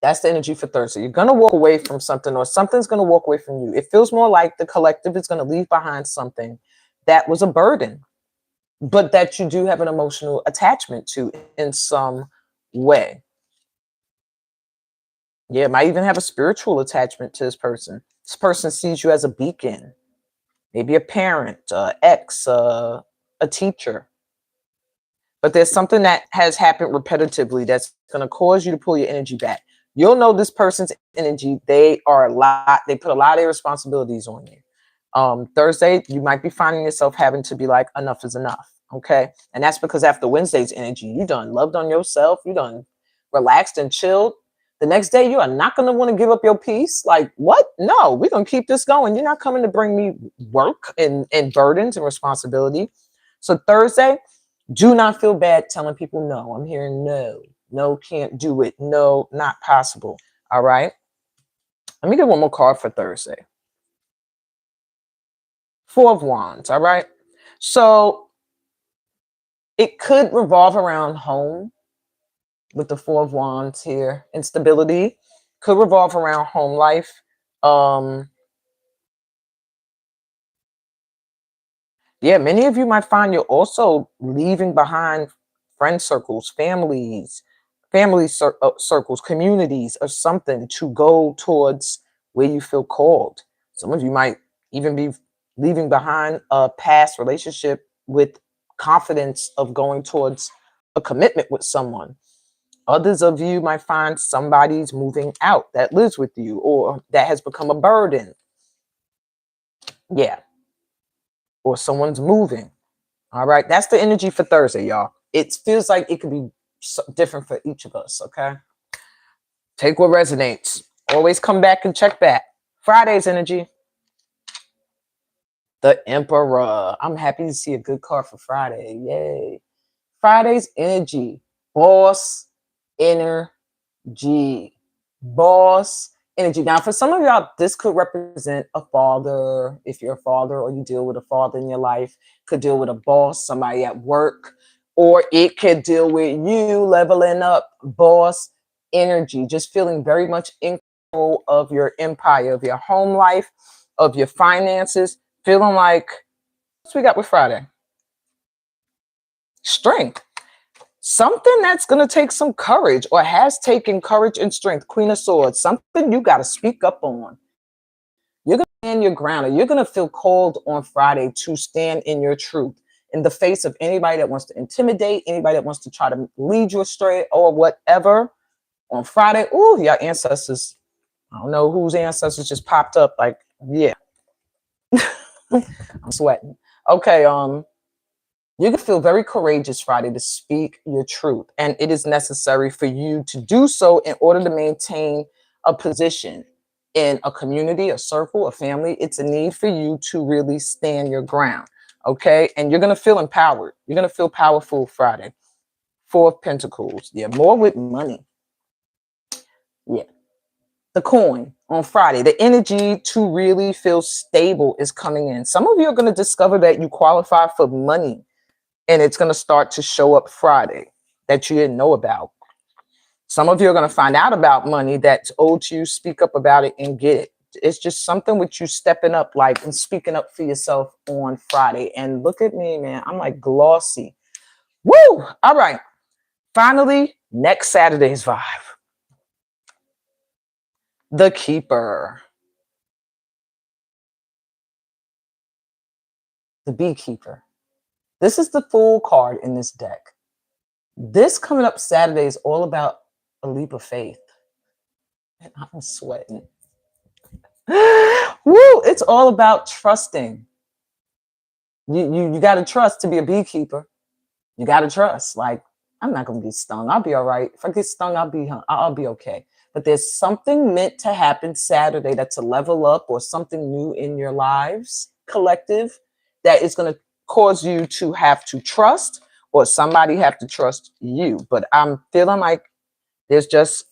That's the energy for Thursday. You're going to walk away from something or something's going to walk away from you. It feels more like the collective is going to leave behind something that was a burden, but that you do have an emotional attachment to in some way. Yeah, might even have a spiritual attachment to this person. This person sees you as a beacon, maybe a parent, ex, a teacher. But there's something that has happened repetitively that's going to cause you to pull your energy back. You'll know this person's energy. They put a lot of their responsibilities on you. Thursday, you might be finding yourself having to be like, enough is enough. Okay. And that's because after Wednesday's energy, you done loved on yourself. You done relaxed and chilled. The next day, you are not going to want to give up your peace. Like, what? No, we're going to keep this going. You're not coming to bring me work and burdens and responsibility. So Thursday, do not feel bad telling people no. I'm hearing no, can't do it. No, not possible. All right. Let me get one more card for Thursday. Four of Wands. All right. So It could revolve around home with the Four of Wands here. Instability could revolve around home life. Yeah, many of you might find you're also leaving behind friend circles, circles, communities, or something to go towards where you feel called. Some of you might even be leaving behind a past relationship with confidence of going towards a commitment with someone. Others of you might find somebody's moving out that lives with you or that has become a burden. Yeah. Or someone's moving. All right. That's the energy for Thursday, y'all. It feels like it could be different for each of us. Okay. Take what resonates. Always come back and check back. Friday's energy. The Emperor. I'm happy to see a good card for Friday. Yay. Friday's energy. Boss energy. Boss energy. Now, for some of y'all, this could represent a father. If you're a father or you deal with a father in your life, could deal with a boss, somebody at work, or it could deal with you leveling up. Boss energy, just feeling very much in control of your empire, of your home life, of your finances, feeling like, what's we got with Friday? Strength. Something that's going to take some courage or has taken courage and strength. Queen of Swords. Something you got to speak up on. You're going to stand your ground, or you're going to feel called on Friday to stand in your truth in the face of anybody that wants to intimidate, anybody that wants to try to lead you astray or whatever. On Friday, ooh, your ancestors. I don't know whose ancestors just popped up. Like, yeah. I'm sweating. Okay, you're going to feel very courageous Friday to speak your truth. And it is necessary for you to do so in order to maintain a position in a community, a circle, a family. It's a need for you to really stand your ground. Okay. And you're going to feel empowered. You're going to feel powerful Friday. Four of Pentacles. Yeah. More with money. Yeah. The coin on Friday. The energy to really feel stable is coming in. Some of you are going to discover that you qualify for money. And it's going to start to show up Friday that you didn't know about. Some of you are going to find out about money that's owed to you, speak up about it and get it. It's just something with you stepping up, like, and speaking up for yourself on Friday. And look at me, man. I'm like glossy. Woo! All right. Finally, next Saturday's vibe. The Keeper. The Beekeeper. This is the Fool card in this deck. This coming up Saturday is all about a leap of faith. And I'm sweating. Woo! It's all about trusting. You got to trust to be a beekeeper. You got to trust. Like, I'm not gonna get stung. I'll be all right. If I get stung, I'll be okay. But there's something meant to happen Saturday that's a level up or something new in your lives, collective, that is gonna cause you to have to trust, or somebody have to trust you. But I'm feeling like there's just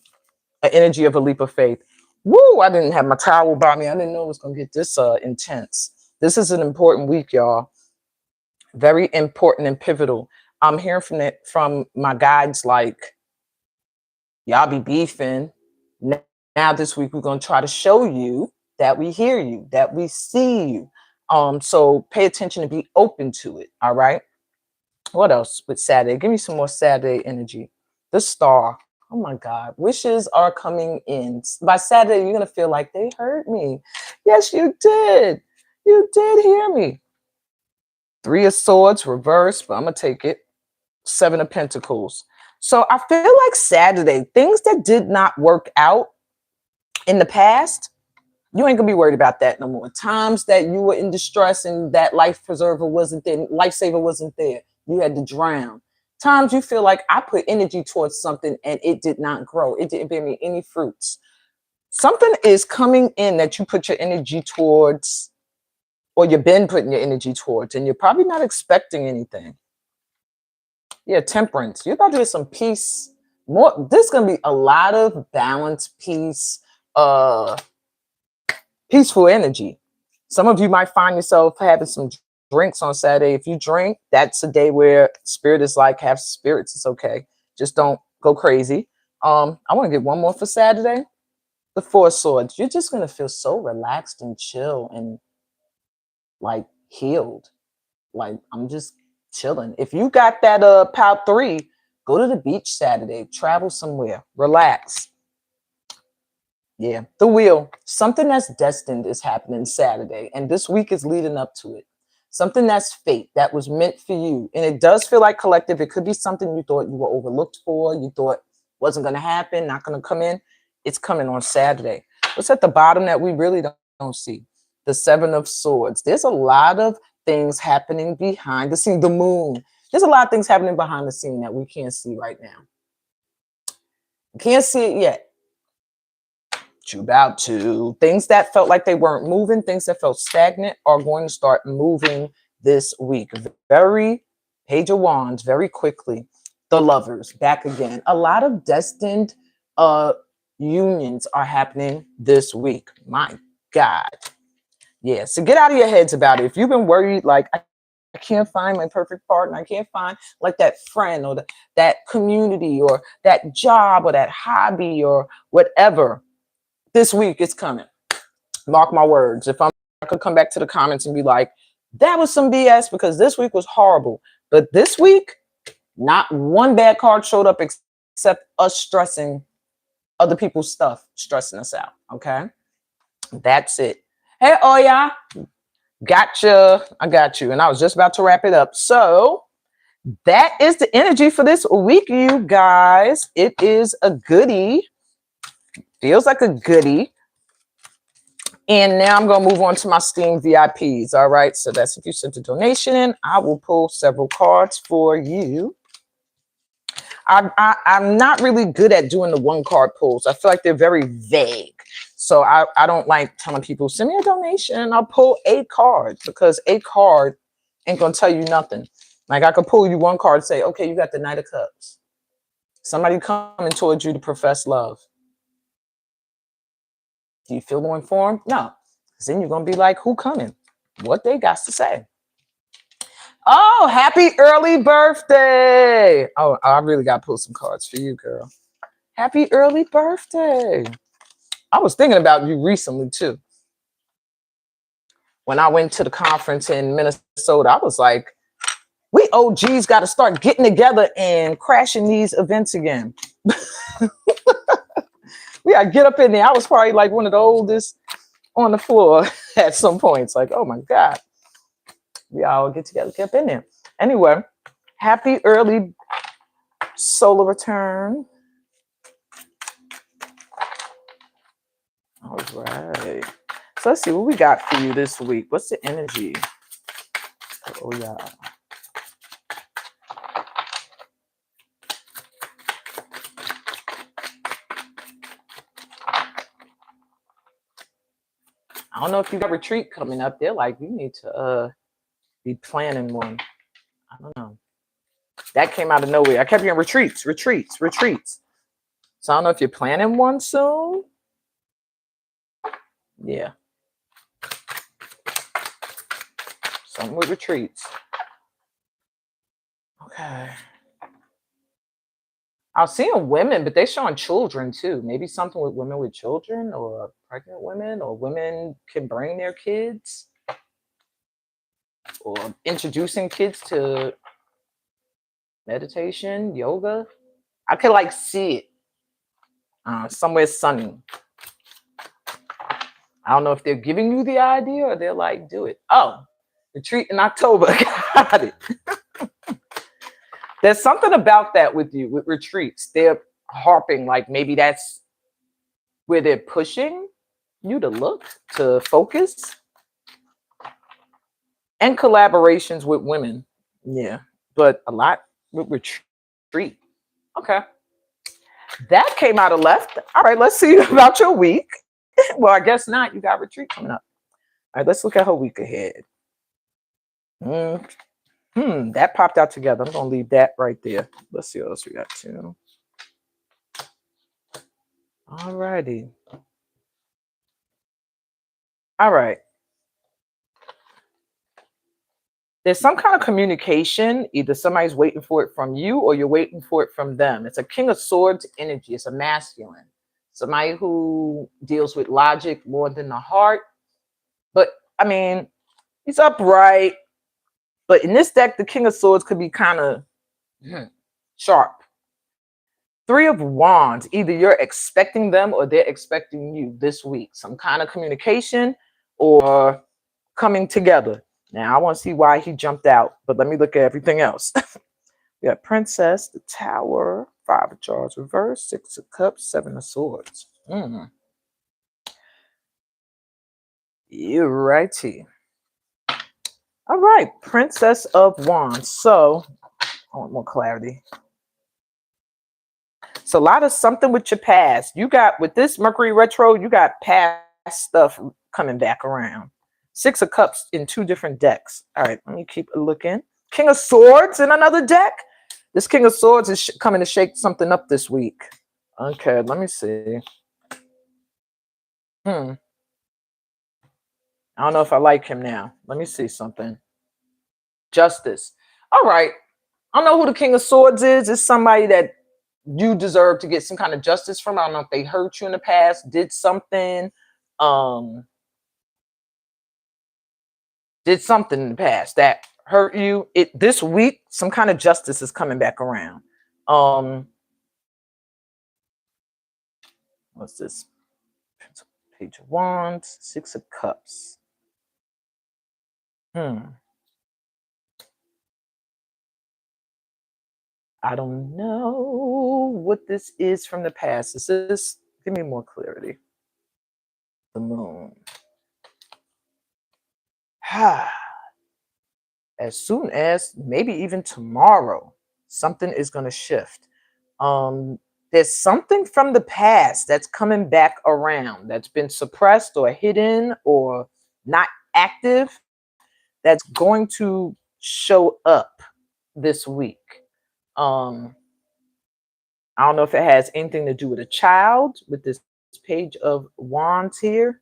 an energy of a leap of faith. Woo! I didn't have my towel by me. I didn't know it was gonna get this intense. This is an important week, y'all. Very important and pivotal. I'm hearing from my guides, like, y'all be beefing. Now this week we're gonna try to show you that we hear you, that we see you. So pay attention and be open to it. All right. What else with Saturday? Give me some more Saturday energy. The Star. Oh my God. Wishes are coming in. By Saturday, you're gonna feel like they heard me. Yes, you did. You did hear me. Three of Swords, reverse, but I'm going to take it. Seven of Pentacles. So I feel like Saturday, things that did not work out in the past, you ain't going to be worried about that no more. Times that you were in distress and that life preserver wasn't there, lifesaver wasn't there, you had to drown. Times you feel like I put energy towards something and it did not grow. It didn't bear me any fruits. Something is coming in that you put your energy towards, or you've been putting your energy towards, and you're probably not expecting anything. Yeah, Temperance. You're about to get some peace. More. There's going to be a lot of balance, peace, peaceful energy. Some of you might find yourself having some drinks on Saturday. If you drink, that's a day where spirit is like, have spirits. It's okay. Just don't go crazy. I want to get one more for Saturday. The Four Swords. You're just going to feel so relaxed and chill and like healed. Like, I'm just chilling. If you got that POW 3, go to the beach Saturday, travel somewhere, relax. Yeah, the wheel. Something that's destined is happening Saturday, and this week is leading up to it. Something that's fate, that was meant for you. And it does feel like collective. It could be something you thought you were overlooked for, you thought wasn't going to happen, not going to come in. It's coming on Saturday. What's at the bottom that we really don't see? The Seven of Swords. There's a lot of things happening behind the scene. The moon. There's a lot of things happening behind the scene that we can't see right now. Can't see it yet. You about to. Things that felt like they weren't moving, things that felt stagnant are going to start moving this week. Very Page of Wands, very quickly. The Lovers, back again. A lot of destined unions are happening this week. My God. Yeah, so get out of your heads about it. If you've been worried, like, I can't find my perfect partner, I can't find like that friend or that community or that job or that hobby or whatever, this week it's coming. Mark my words. If I could come back to the comments and be like, that was some BS because this week was horrible. But this week, not one bad card showed up except us stressing other people's stuff, stressing us out. Okay. That's it. Hey, Oya. Gotcha. I got you. And I was just about to wrap it up. So that is the energy for this week, you guys. It is a goodie. Feels like a goodie. And now I'm going to move on to my Steam VIPs. All right. So that's if you sent a donation in, I will pull several cards for you. I'm not really good at doing the one card pulls. I feel like they're very vague. So I don't like telling people, send me a donation and I'll pull a card because a card ain't going to tell you nothing. Like I could pull you one card and say, okay, you got the Knight of Cups. Somebody coming towards you to profess love. Do you feel more informed? No. Because then you're going to be like, who coming? What they got to say? Oh, happy early birthday. Oh, I really got to pull some cards for you, girl. Happy early birthday. I was thinking about you recently, too. When I went to the conference in Minnesota, I was like, we OGs got to start getting together and crashing these events again. We got to get up in there. I was probably like one of the oldest on the floor at some points. Like, oh my God. We all get together, get up in there. Anyway, happy early solar return. All right. So let's see what we got for you this week. What's the energy? Oh, yeah. I don't know if you got a retreat coming up. They're like, you need to be planning one. I don't know. That came out of nowhere. I kept hearing retreats. So I don't know if you're planning one soon. Yeah. Something with retreats. Okay. I was seeing women, but they're showing children too. Maybe something with women with children or pregnant women or women can bring their kids or introducing kids to meditation, yoga. I could like see it somewhere sunny. I don't know if they're giving you the idea or they're like, do it. Oh, retreat in October. Got it. There's something about that with you, with retreats. They're harping, like maybe that's where they're pushing you to look, to focus. And collaborations with women. Yeah, but a lot with retreat. Okay. That came out of left. All right, let's see about your week. Well, I guess not. You got retreat coming up. All right, let's look at her week ahead. That popped out together. I'm going to leave that right there. Let's see what else we got too. All righty. All right. There's some kind of communication. Either somebody's waiting for it from you or you're waiting for it from them. It's a King of Swords energy. It's a masculine. Somebody who deals with logic more than the heart. But, I mean, he's upright. But in this deck, the King of Swords could be kind of sharp. Three of Wands. Either you're expecting them or they're expecting you this week. Some kind of communication or coming together. Now, I want to see why he jumped out, but let me look at everything else. We got Princess, the Tower, Five of Swords reverse, Six of Cups, Seven of Swords. You're righty. All right, Princess of Wands. So, I want more clarity. So, a lot of something with your past. You got, with this Mercury retro, you got past stuff coming back around. Six of Cups in two different decks. All right, let me keep looking. King of Swords in another deck. This King of Swords is coming to shake something up this week. Okay, let me see. I don't know if I like him now. Let me see something. Justice. All right. I don't know who the King of Swords is. It's somebody that you deserve to get some kind of justice from. I don't know if they hurt you in the past, did something. Did something in the past that hurt you. This week, some kind of justice is coming back around. What's this? Page of Wands, Six of Cups. I don't know what this is from the past. Is this? Give me more clarity. The Moon. As soon as maybe even tomorrow, something is going to shift. There's something from the past that's coming back around that's been suppressed or hidden or not active that's going to show up this week. I don't know if it has anything to do with a child with this Page of Wands here.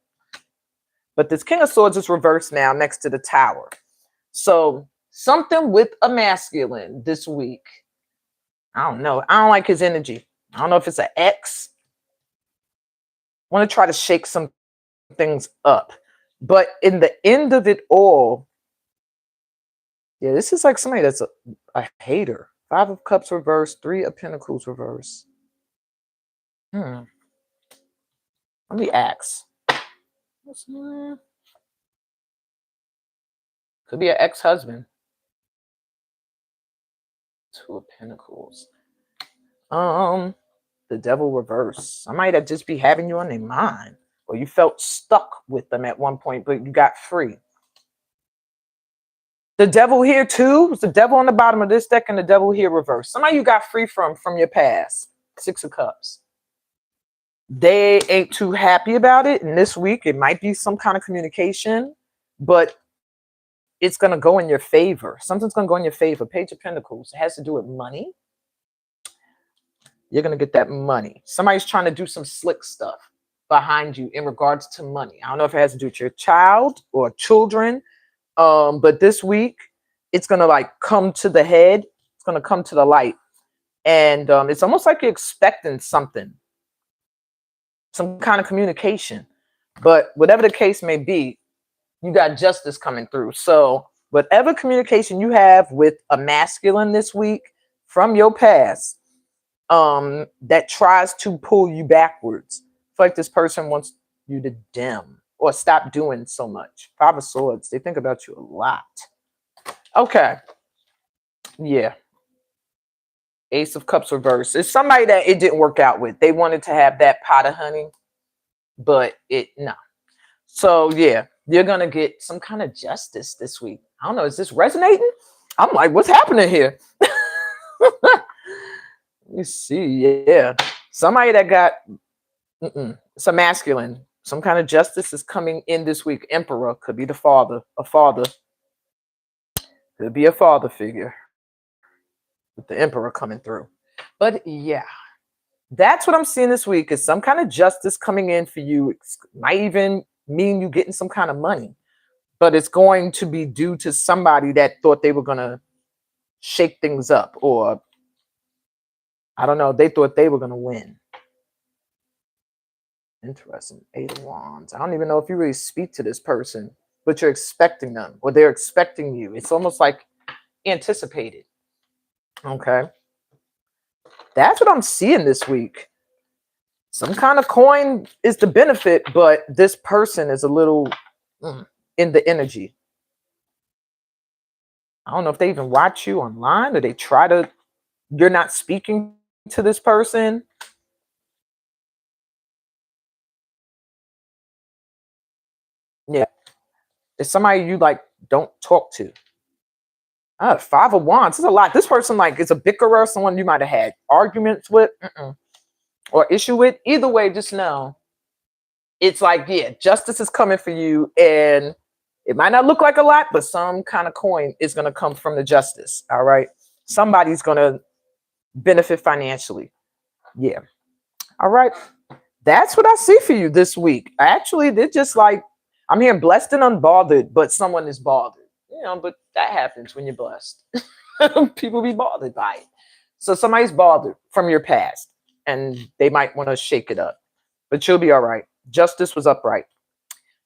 But this King of Swords is reversed now next to the Tower. So something with a masculine this week. I don't know. I don't like his energy. I don't know if it's an ex. I want to try to shake some things up. But in the end of it all, yeah, this is like somebody that's a hater. Five of Cups reverse, Three of Pentacles reverse. Let me ask. Could be an ex-husband. Two of Pentacles. The Devil reverse. Somebody that just be having you on their mind. Or you felt stuck with them at one point, but you got free. The Devil here too. It's the Devil on the bottom of this deck and the Devil here reverse. Somebody you got free from your past. Six of Cups. They ain't too happy about it. And this week, it might be some kind of communication, but it's going to go in your favor. Something's going to go in your favor. Page of Pentacles. It has to do with money. You're going to get that money. Somebody's trying to do some slick stuff behind you in regards to money. I don't know if it has to do with your child or children. But this week, it's going to like come to the head. It's going to come to the light. And it's almost like you're expecting something. Some kind of communication. But whatever the case may be, you got justice coming through. So whatever communication you have with a masculine this week from your past, that tries to pull you backwards. It's like this person wants you to dim or stop doing so much. Five of Swords, they think about you a lot. Okay. Yeah. Ace of Cups reverse. It's somebody that it didn't work out with. They wanted to have that pot of honey, but no. So yeah, you're going to get some kind of justice this week. I don't know. Is this resonating? I'm like, what's happening here? Let me see. Yeah. Somebody that got, it's a masculine. Some kind of justice is coming in this week. Emperor could be the father. A father. Could be a father figure. With the Emperor coming through. But yeah. That's what I'm seeing this week is some kind of justice coming in for you. It might even mean you getting some kind of money. but it's going to be due to somebody that thought they were going to shake things up, or I don't know, they thought they were going to win. Interesting. 8 of Wands. I don't even know if you really speak to this person, but you're expecting them, or they're expecting you. It's almost like anticipated. Okay. That's what I'm seeing this week. Some kind of coin is the benefit, but this person is a little in the energy. I don't know if they even watch you online, or they try to, you're not speaking to this person. Yeah. It's somebody you like don't talk to. 5 of Wands is a lot. This person like is a bickerer, someone you might have had arguments with or issue with. Either way, just know it's like, yeah, justice is coming for you, and it might not look like a lot, but some kind of coin is going to come from the justice. All right. Somebody's going to benefit financially. Yeah. All right. That's what I see for you this week. Actually, they're just like, I'm hearing blessed and unbothered, but someone is bothered. But that happens when you're blessed. People be bothered by it. So somebody's bothered from your past, and they might want to shake it up. But you'll be all right. Justice was upright.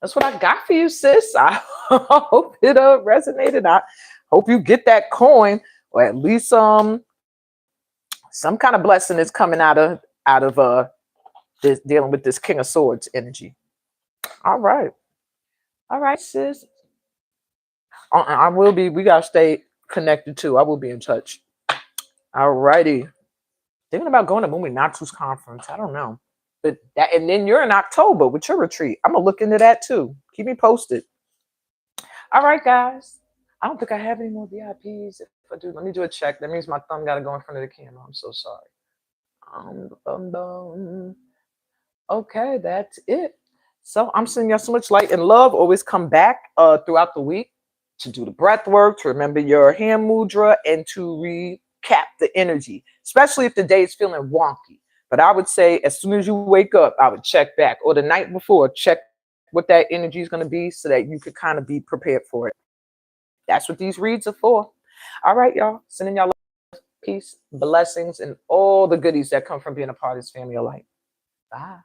That's what I got for you, sis. I hope it resonated. I hope you get that coin, or at least some kind of blessing is coming out of this, dealing with this King of Swords energy. All right, sis. I will be. We gotta stay connected too. I will be in touch. All righty. Thinking about going to Mumi Natsu's conference. I don't know. But that, and then you're in October with your retreat. I'm gonna look into that too. Keep me posted. All right, guys. I don't think I have any more VIPs. If I do, let me do a check. That means my thumb gotta go in front of the camera. I'm so sorry. Okay, that's it. So I'm sending y'all so much light and love. Always come back throughout the week to do the breath work, to remember your hand mudra, and to recap the energy, especially if the day is feeling wonky. But I would say as soon as you wake up, I would check back, or the night before, check what that energy is going to be so that you could kind of be prepared for it. That's what these reads are for. All right, y'all. Sending y'all love, peace, blessings, and all the goodies that come from being a part of this family of light. Bye.